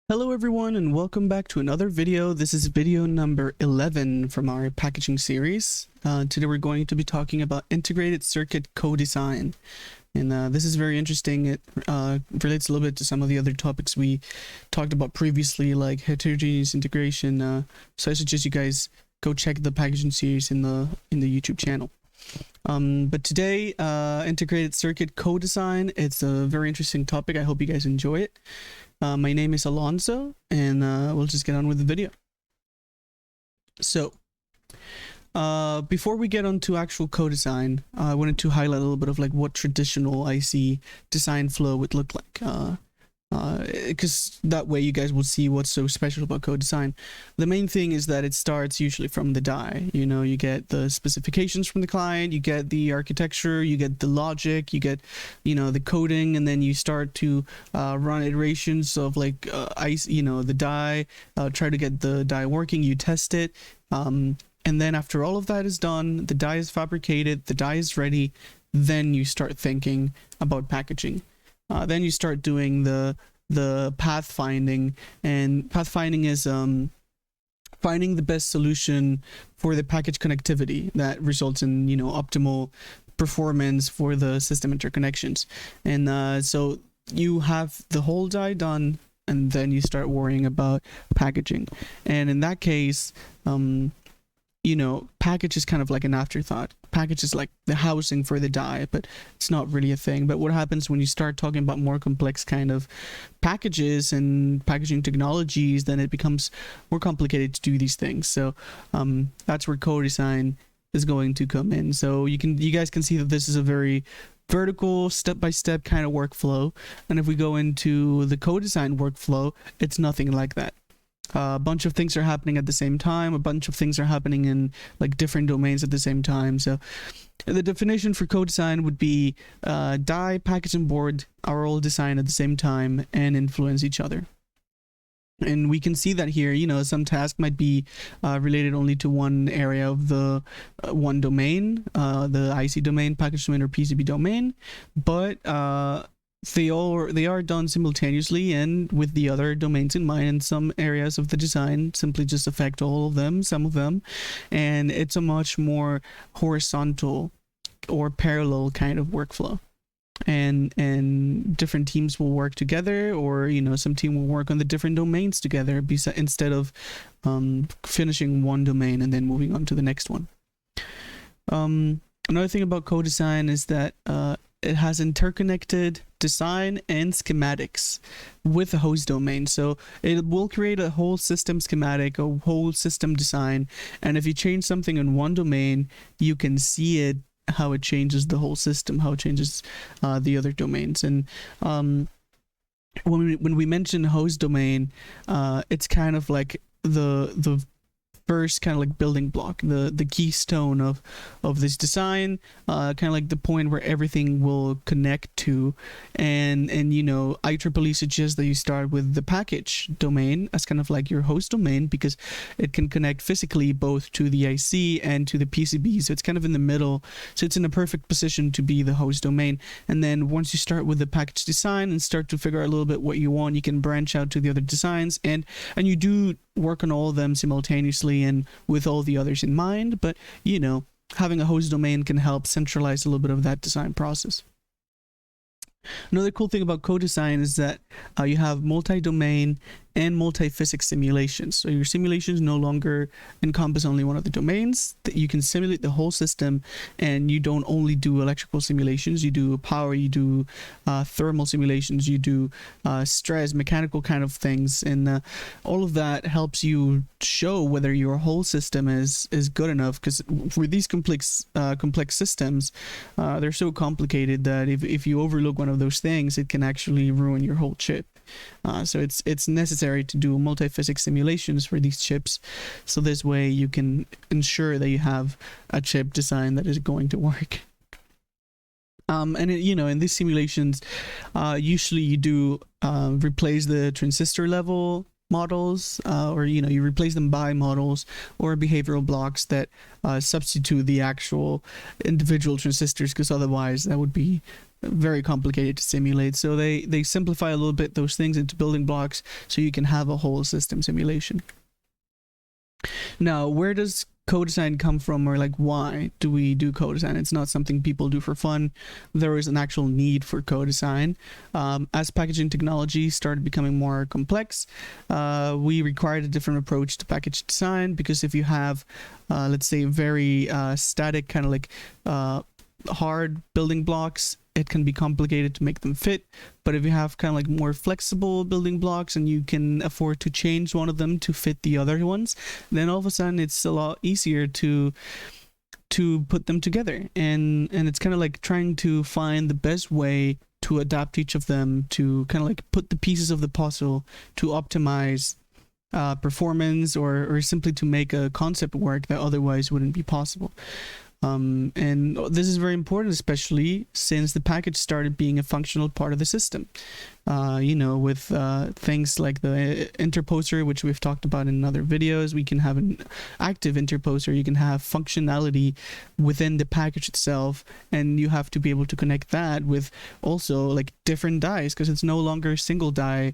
Hello everyone and welcome back to another video. This is video number 11 from our packaging series. Today we're going to be talking about integrated circuit co-design. And this is very interesting. It relates a little bit to some of the other topics we talked about previously, like heterogeneous integration. So I suggest you guys go check the packaging series in the YouTube channel. But today, integrated circuit co-design, it's a very interesting topic. I hope you guys enjoy it. My name is Alonso, and we'll just get on with the video. So, before we get on to actual co-design, I wanted to highlight a little bit of like what traditional IC design flow would look like. Because that way you guys will see what's so special about co-design. The main thing is that it starts usually from the die. You know, you get the specifications from the client, you get the architecture, you get the logic, you get, you know, the coding, and then you start to run iterations of like the die, try to get the die working, you test it, and then after all of that is done, the die is fabricated, the die is ready, then you start thinking about packaging. Then you start doing the pathfinding, and pathfinding is finding the best solution for the package connectivity that results in, you know, optimal performance for the system interconnections. And so you have the whole die done, and then you start worrying about packaging. And in that case, you know, package is kind of like an afterthought. Package is like the housing for the die, but it's not really a thing. But what happens when you start talking about more complex kind of packages and packaging technologies, then it becomes more complicated to do these things. So that's where co-design is going to come in. So you guys can see that this is a very vertical, step-by-step kind of workflow. And if we go into the co-design workflow, it's nothing like that. A bunch of things are happening at the same time. A bunch of things are happening in like different domains at the same time. So the definition for co-design would be die, package, and board are all designed at the same time and influence each other. And we can see that here, you know, some task might be related only to one area of the one domain, the IC domain, package domain, or PCB domain, but they are done simultaneously and with the other domains in mind, and some areas of the design simply just affect all of them, some of them, and it's a much more horizontal or parallel kind of workflow. And different teams will work together, or, you know, some team will work on the different domains together instead of finishing one domain and then moving on to the next one. Another thing about co-design is that it has interconnected design and schematics with the host domain. So it will create a whole system schematic, a whole system design, and if you change something in one domain, you can see it, how it changes the whole system, how it changes the other domains. And when we mention host domain, it's kind of like the first kind of like building block, the keystone of this design, kind of like the point where everything will connect to. And you know, IEEE suggests that you start with the package domain as kind of like your host domain, because it can connect physically both to the IC and to the PCB, so it's kind of in the middle, so it's in a perfect position to be the host domain. And then once you start with the package design and start to figure out a little bit what you want, you can branch out to the other designs, and you do work on all of them simultaneously and with all the others in mind. But, you know, having a host domain can help centralize a little bit of that design process. Another cool thing about co-design is that you have multi-domain and multi-physics simulations. So your simulations no longer encompass only one of the domains. That you can simulate the whole system, and you don't only do electrical simulations, you do power, you do thermal simulations, you do stress, mechanical kind of things, and all of that helps you show whether your whole system is good enough, because for these complex systems, they're so complicated that if you overlook one of those things, it can actually ruin your whole chip. So it's necessary to do multi-physics simulations for these chips, so this way you can ensure that you have a chip design that is going to work. And you know, in these simulations, usually you do replace the transistor level models, or, you know, you replace them by models or behavioral blocks that substitute the actual individual transistors, because otherwise that would be very complicated to simulate. So they simplify a little bit those things into building blocks so you can have a whole system simulation. Now, where does co-design come from, or like why do we do co-design? It's not something people do for fun. There is an actual need for co-design. As packaging technology started becoming more complex, we required a different approach to package design, because if you have let's say very static kind of like hard building blocks, it can be complicated to make them fit. But if you have kind of like more flexible building blocks and you can afford to change one of them to fit the other ones, then all of a sudden it's a lot easier to put them together. And it's kind of like trying to find the best way to adapt each of them, to kind of like put the pieces of the puzzle to optimize performance, or simply to make a concept work that otherwise wouldn't be possible. And this is very important, especially since the package started being a functional part of the system. With things like the interposer, which we've talked about in other videos. We can have an active interposer. You can have functionality within the package itself, and you have to be able to connect that with also like different dies, because it's no longer single die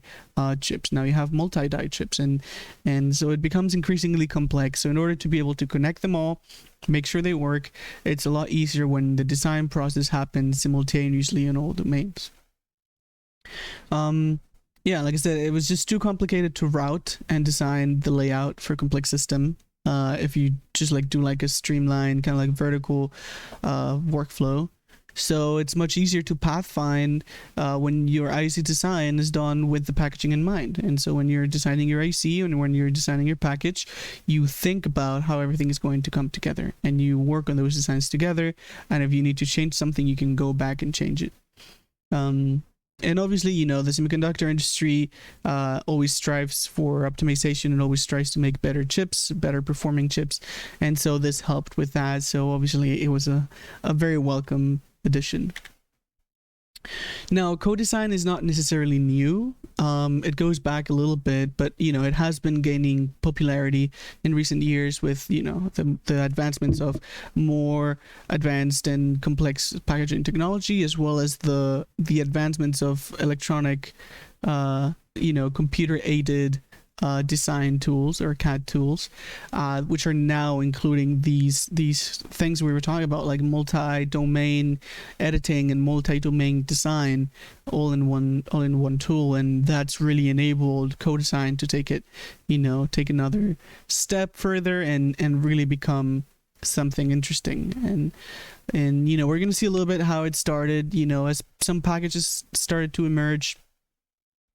chips. Now you have multi-die chips, and so it becomes increasingly complex. So in order to be able to connect them all, make sure they work, it's a lot easier when the design process happens simultaneously in all domains. Like I said, it was just too complicated to route and design the layout for a complex system. If you just like do like a streamlined kind of like vertical workflow. So it's much easier to pathfind when your IC design is done with the packaging in mind. And so when you're designing your IC and when you're designing your package, you think about how everything is going to come together, and you work on those designs together. And if you need to change something, you can go back and change it. And obviously, the semiconductor industry always strives for optimization and always tries to make better chips, better performing chips. And so this helped with that. So obviously it was a very welcome addition. Now, co-design is not necessarily new. It goes back a little bit, but it has been gaining popularity in recent years with the advancements of more advanced and complex packaging technology, as well as the advancements of electronic computer aided design tools, or CAD tools, which are now including these things we were talking about, like multi-domain editing and multi-domain design, all in one tool. And that's really enabled co-design to take it, take another step further and really become something interesting. And we're going to see a little bit how it started. As some packages started to emerge,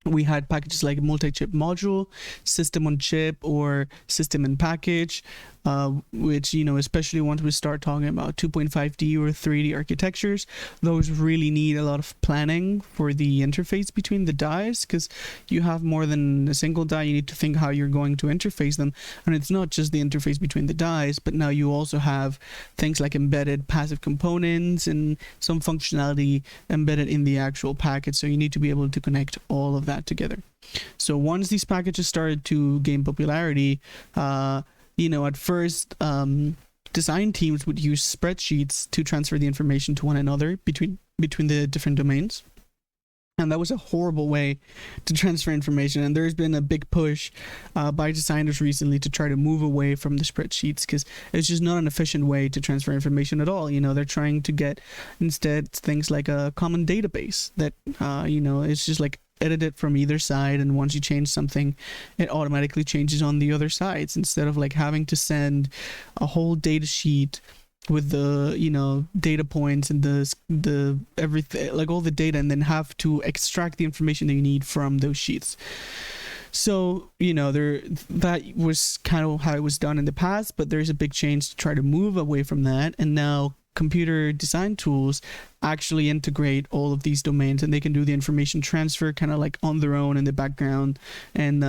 we had packages like multi-chip module, system on chip, or system in package, which, especially once we start talking about 2.5D or 3D architectures, those really need a lot of planning for the interface between the dies, because you have more than a single die. You need to think how you're going to interface them. And it's not just the interface between the dies, but now you also have things like embedded passive components and some functionality embedded in the actual package. So you need to be able to connect all of that together. So once these packages started to gain popularity, at first, design teams would use spreadsheets to transfer the information to one another between the different domains. And that was a horrible way to transfer information. And there's been a big push by designers recently to try to move away from the spreadsheets, because it's just not an efficient way to transfer information at all. They're trying to get instead things like a common database that, it's just like edited from either side, and once you change something, it automatically changes on the other sides, instead of like having to send a whole data sheet with the data points and the everything, like all the data, and then have to extract the information that you need from those sheets. So that was kind of how it was done in the past, but there's a big change to try to move away from that. And now computer design tools actually integrate all of these domains, and they can do the information transfer kind of like on their own in the background. And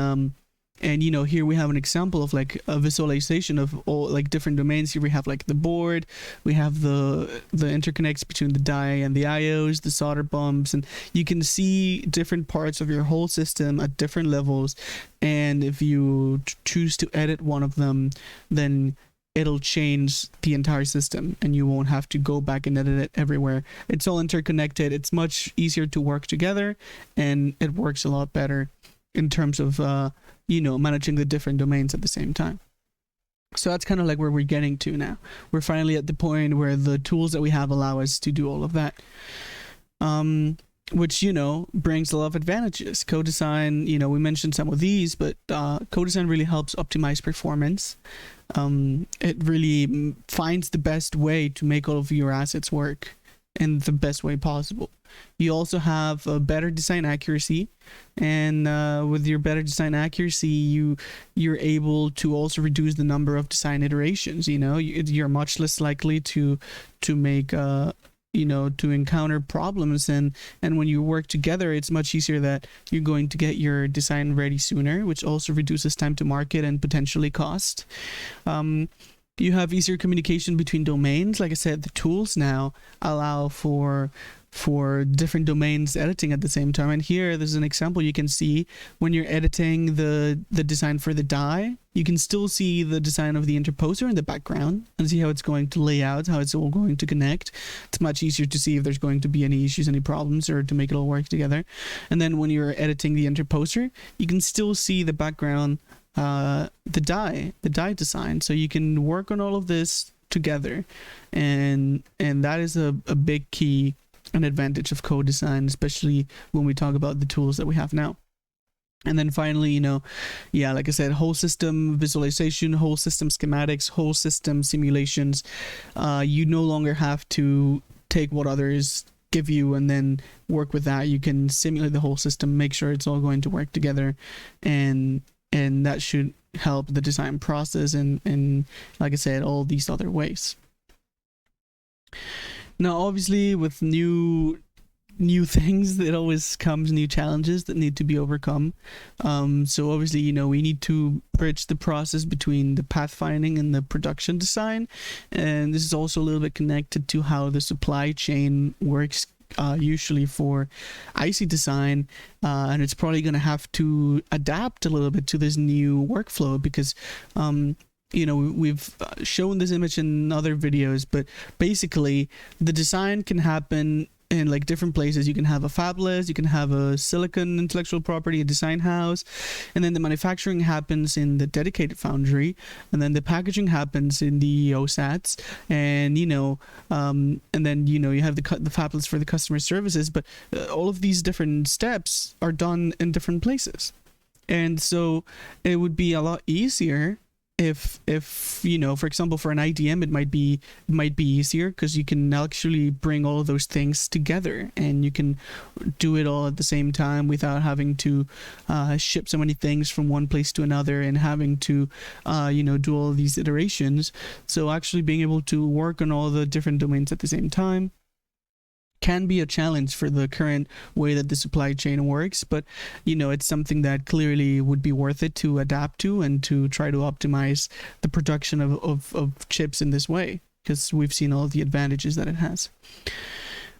here we have an example of like a visualization of all like different domains. Here we have like the board, we have the interconnects between the die and the IOs, the solder bumps, and you can see different parts of your whole system at different levels. And if you choose to edit one of them, then it'll change the entire system and you won't have to go back and edit it everywhere. It's all interconnected. It's much easier to work together, and it works a lot better in terms of, managing the different domains at the same time. So that's kind of like where we're getting to now. We're finally at the point where the tools that we have allow us to do all of that. Which, brings a lot of advantages. Co-design, we mentioned some of these, but co-design really helps optimize performance. It really finds the best way to make all of your assets work in the best way possible. You also have a better design accuracy, and with your better design accuracy, you're able to also reduce the number of design iterations. You're much less likely to make to encounter problems, and when you work together, it's much easier that you're going to get your design ready sooner, which also reduces time to market and potentially cost. You have easier communication between domains. Like I said, the tools now allow for different domains editing at the same time. And here, there's an example you can see when you're editing the design for the die. You can still see the design of the interposer in the background and see how it's going to lay out, how it's all going to connect. It's much easier to see if there's going to be any issues, any problems, or to make it all work together. And then when you're editing the interposer, you can still see the background, the die design. So you can work on all of this together. And that is a big key and advantage of co-design, especially when we talk about the tools that we have now. And then finally, like I said, whole system visualization, whole system schematics, whole system simulations. You no longer have to take what others give you and then work with that. You can simulate the whole system, make sure it's all going to work together, and that should help the design process and like I said, all these other ways. Now, obviously, with new things, it always comes new challenges that need to be overcome. So obviously, we need to bridge the process between the pathfinding and the production design. And this is also a little bit connected to how the supply chain works usually for IC design. And it's probably going to have to adapt a little bit to this new workflow because we've shown this image in other videos, but basically the design can happen in like different places. You can have a fabless, you can have a silicon intellectual property, a design house, and then the manufacturing happens in the dedicated foundry, and then the packaging happens in the OSATs, and then you have the fabless for the customer services. But all of these different steps are done in different places, and so it would be a lot easier if for example, for an IDM, it might be easier because you can actually bring all of those things together and you can do it all at the same time without having to ship so many things from one place to another and having to do all of these iterations. So actually being able to work on all the different domains at the same time can be a challenge for the current way that the supply chain works, but it's something that clearly would be worth it to adapt to and to try to optimize the production of chips in this way, because we've seen all the advantages that it has.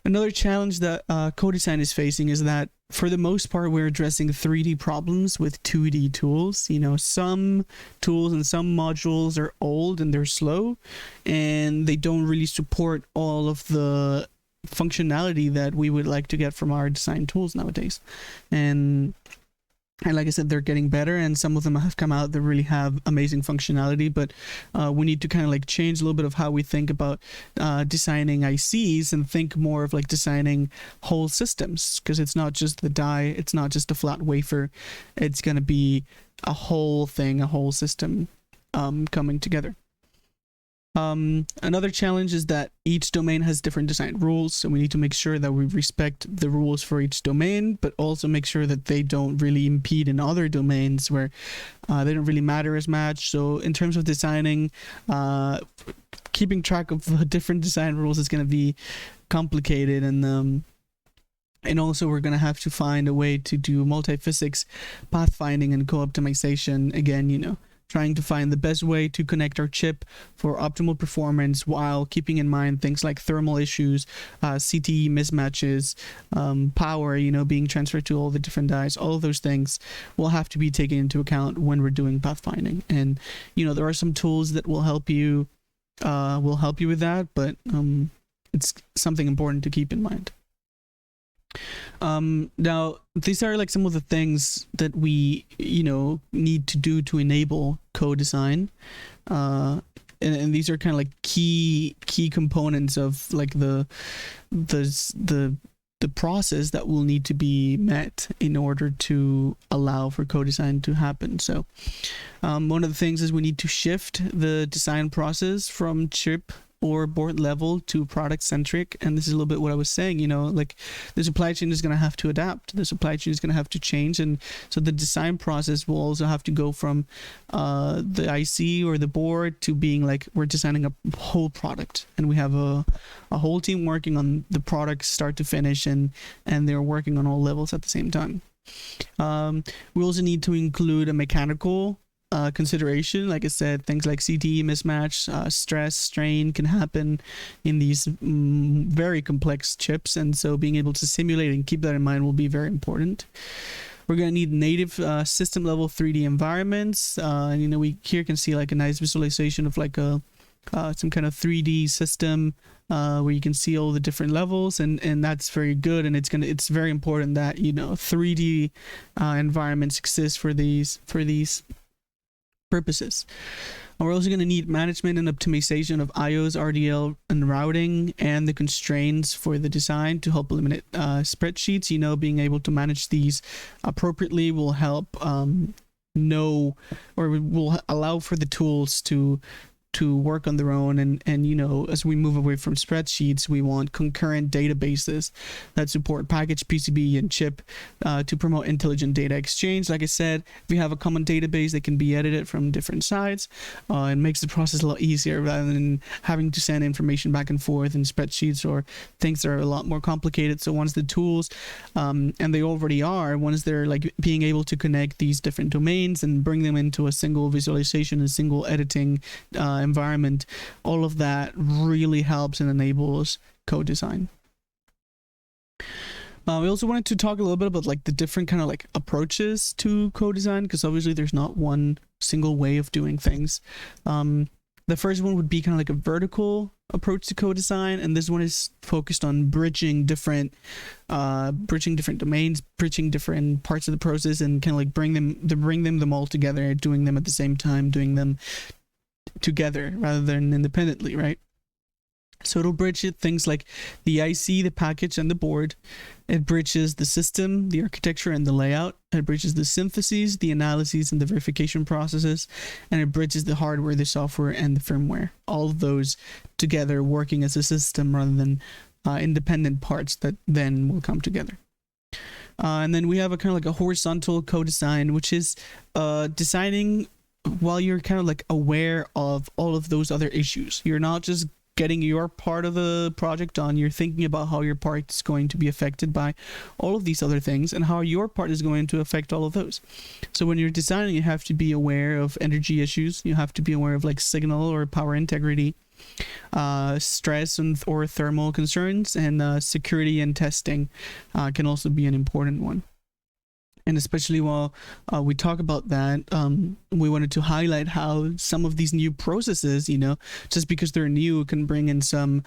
Another challenge that co-design is facing is that for the most part we're addressing 3D problems with 2D tools. Some tools and some modules are old and they're slow and they don't really support all of the functionality that we would like to get from our design tools nowadays, and like I said, they're getting better, and some of them have come out that really have amazing functionality, but we need to kind of like change a little bit of how we think about designing ICs and think more of like designing whole systems, because it's not just the die, it's not just a flat wafer, it's going to be a whole thing, a whole system coming together. Another challenge is that each domain has different design rules, so we need to make sure that we respect the rules for each domain, but also make sure that they don't really impede in other domains where they don't really matter as much. So in terms of designing, keeping track of the different design rules is going to be complicated, and also we're going to have to find a way to do multi-physics pathfinding and co-optimization, again, trying to find the best way to connect our chip for optimal performance while keeping in mind things like thermal issues, CTE mismatches, power, being transferred to all the different dies. All of those things will have to be taken into account when we're doing pathfinding. And there are some tools that will help you with that, but it's something important to keep in mind. Now these are like some of the things that we need to do to enable co-design, and these are kind of like key components of like the process that will need to be met in order to allow for co-design to happen. So one of the things is we need to shift the design process from chip or board level to product-centric. And this is a little bit what I was saying, like the supply chain is going to have to adapt. The supply chain is going to have to change. And so the design process will also have to go from the IC or the board to being like, we're designing a whole product. And we have a whole team working on the product start to finish, and they're working on all levels at the same time. We also need to include a mechanical consideration. Like I said, things like CTE mismatch, stress, strain can happen in these very complex chips, and so being able to simulate and keep that in mind will be very important. We're going to need native system level 3D environments. We here can see like a nice visualization of like some kind of 3D system where you can see all the different levels, and that's very good. And it's very important that 3D environments exist for these purposes. And we're also going to need management and optimization of IOs, RDL, and routing, and the constraints for the design to help eliminate spreadsheets. Being able to manage these appropriately will help know, or will allow for the tools to work on their own. And as we move away from spreadsheets, we want concurrent databases that support package, PCB, and chip to promote intelligent data exchange. Like I said, if you have a common database that can be edited from different sides, it makes the process a lot easier rather than having to send information back and forth in spreadsheets or things that are a lot more complicated. So once the tools, and they already are, once they're like being able to connect these different domains and bring them into a single visualization, a single editing environment, all of that really helps and enables co-design. We also wanted to talk a little bit about like the different kind of like approaches to co-design, because obviously there's not one single way of doing things. The first one would be kind of like a vertical approach to co-design, and this one is focused on bridging different domains, bridging different parts of the process, and kind of like bring them all together, doing them at the same time, doing them together rather than independently, right? So it'll bridge things like the IC, the package, and the board. It bridges the system, the architecture, and the layout. It bridges the syntheses, the analyses, and the verification processes. And it bridges the hardware, the software, and the firmware. All of those together working as a system rather than independent parts that then will come together. And then we have a kind of like a horizontal co-design, which is designing while you're kind of like aware of all of those other issues. You're not just getting your part of the project done, you're thinking about how your part is going to be affected by all of these other things and how your part is going to affect all of those. So when you're designing, you have to be aware of energy issues, you have to be aware of like signal or power integrity, stress or thermal concerns, and security and testing can also be an important one. And especially while we talk about that, we wanted to highlight how some of these new processes, just because they're new, can bring in some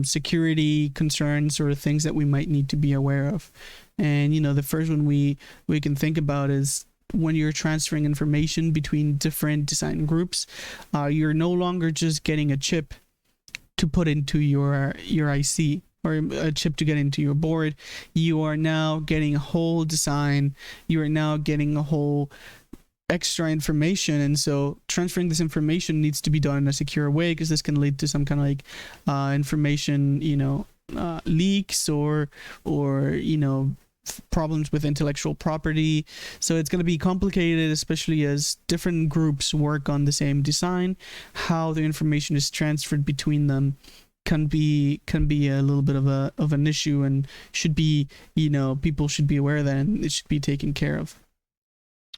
security concerns or things that we might need to be aware of. And, the first one we can think about is when you're transferring information between different design groups, you're no longer just getting a chip to put into your IC, or a chip to get into your board. You are now getting a whole design. You are now getting a whole extra information, and so transferring this information needs to be done in a secure way, because this can lead to some kind of like information, leaks or problems with intellectual property. So it's going to be complicated, especially as different groups work on the same design. How the information is transferred between them can be a little bit of an issue, and should be, people should be aware of that, and it should be taken care of.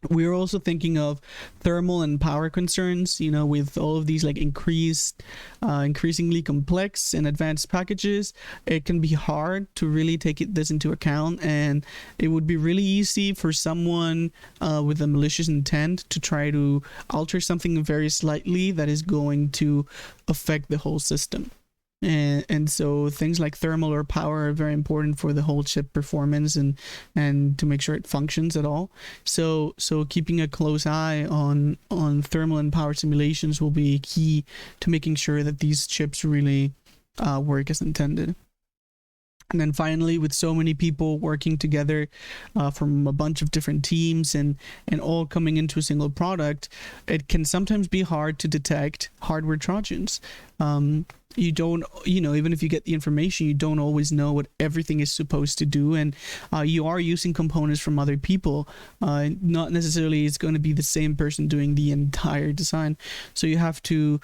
We're also thinking of thermal and power concerns, with all of these like increasingly complex and advanced packages. It can be hard to really take this into account, and it would be really easy for someone with a malicious intent to try to alter something very slightly that is going to affect the whole system. And so things like thermal or power are very important for the whole chip performance and to make sure it functions at all. So keeping a close eye on thermal and power simulations will be key to making sure that these chips really work as intended. And then finally, with so many people working together from a bunch of different teams and all coming into a single product, it can sometimes be hard to detect hardware trojans. You don't, even if you get the information, you don't always know what everything is supposed to do. And you are using components from other people. Not necessarily it's going to be the same person doing the entire design. So you have to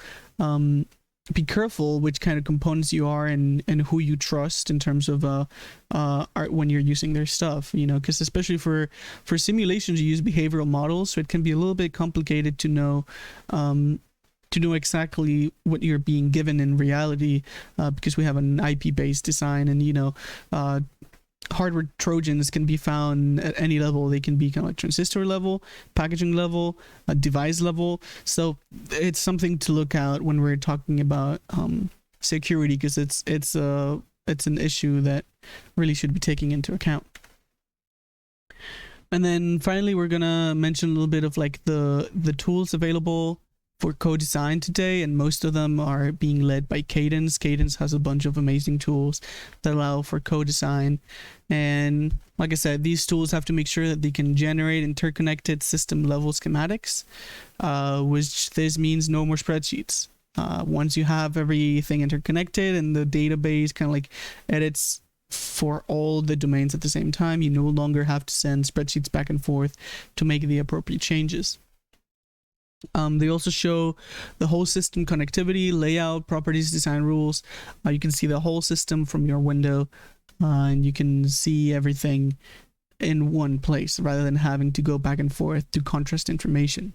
be careful which kind of components you are and who you trust in terms of when you're using their stuff, because especially for simulations, you use behavioral models. So it can be a little bit complicated to know exactly what you're being given in reality, because we have an IP-based design, and hardware trojans can be found at any level. They can be kind of like transistor level, packaging level, device level. So it's something to look out when we're talking about security, because it's an issue that really should be taken into account. And then finally, we're gonna mention a little bit of like the tools available for co-design today, and most of them are being led by Cadence. Cadence has a bunch of amazing tools that allow for co-design, and like I said, these tools have to make sure that they can generate interconnected system level schematics, which this means no more spreadsheets. Once you have everything interconnected and the database kind of like edits for all the domains at the same time, you no longer have to send spreadsheets back and forth to make the appropriate changes. They also show the whole system connectivity, layout, properties, design rules. You can see the whole system from your window, and you can see everything in one place rather than having to go back and forth to contrast information.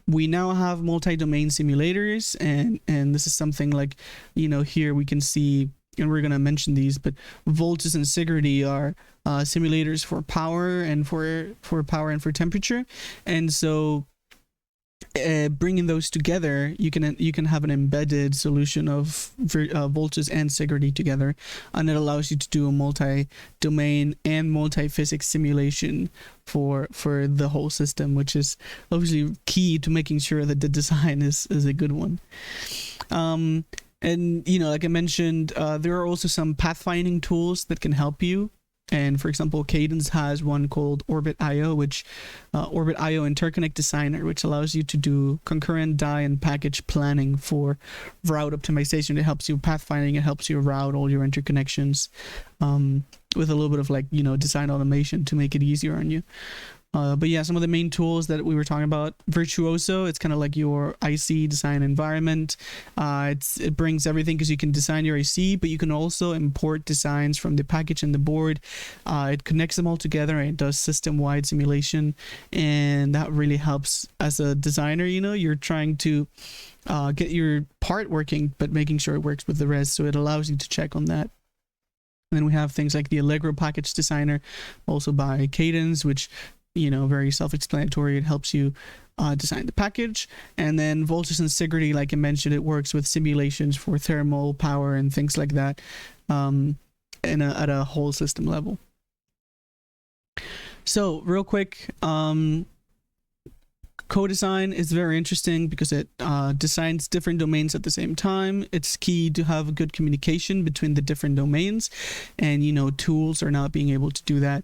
We now have multi-domain simulators, and this is something like, here we can see, and we're going to mention these, but Voltus and Sigrity are simulators for power and for temperature. And so bringing those together, you can have an embedded solution of Voltus and Sigrity together, and it allows you to do a multi-domain and multi-physics simulation for the whole system, which is obviously key to making sure that the design is a good one. And like I mentioned, there are also some pathfinding tools that can help you. And for example, Cadence has one called Orbit.io, which Orbit.io Interconnect Designer, which allows you to do concurrent die and package planning for route optimization. It helps you pathfinding. It helps you route all your interconnections with a little bit of like, design automation to make it easier on you. But yeah, some of the main tools that we were talking about, Virtuoso, it's kind of like your IC design environment. It brings everything because you can design your IC, but you can also import designs from the package and the board. It connects them all together, and it does system-wide simulation, and that really helps as a designer. You're trying to get your part working, but making sure it works with the rest, so it allows you to check on that. And then we have things like the Allegro Package Designer, also by Cadence, which very self-explanatory. It helps you design the package. And then Voltus and Sigrity, like I mentioned, it works with simulations for thermal, power, and things like that at a whole system level. So real quick, co-design is very interesting because it designs different domains at the same time. It's key to have good communication between the different domains, and tools are not being able to do that.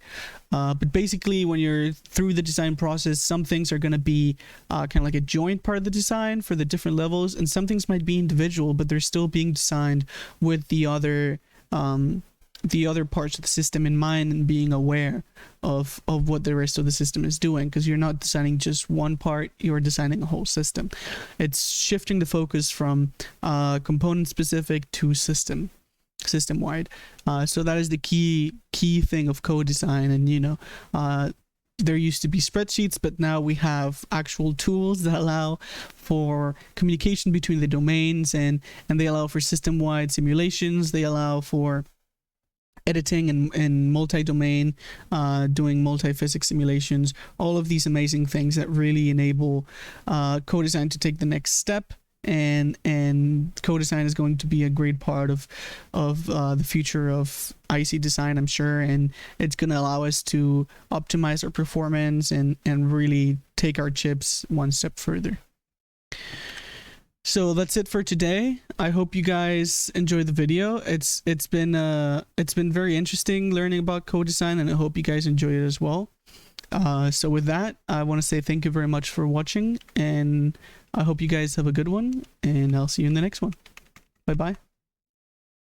But basically, when you're through the design process, some things are going to be kind of like a joint part of the design for the different levels, and some things might be individual, but they're still being designed with the other parts of the system in mind, and being aware of what the rest of the system is doing, because you're not designing just one part, you're designing a whole system. It's shifting the focus from component specific to system wide. So that is the key thing of co-design. And there used to be spreadsheets, but now we have actual tools that allow for communication between the domains, and they allow for system-wide simulations. They allow for editing and multi-domain, doing multi-physics simulations, all of these amazing things that really enable co-design to take the next step. And co-design is going to be a great part of the future of IC design, I'm sure, and it's going to allow us to optimize our performance and really take our chips one step further. So that's it for today. I hope you guys enjoyed the video. It's been very interesting learning about co-design, and I hope you guys enjoy it as well. So with that, I want to say thank you very much for watching, and I hope you guys have a good one, and I'll see you in the next one. Bye bye.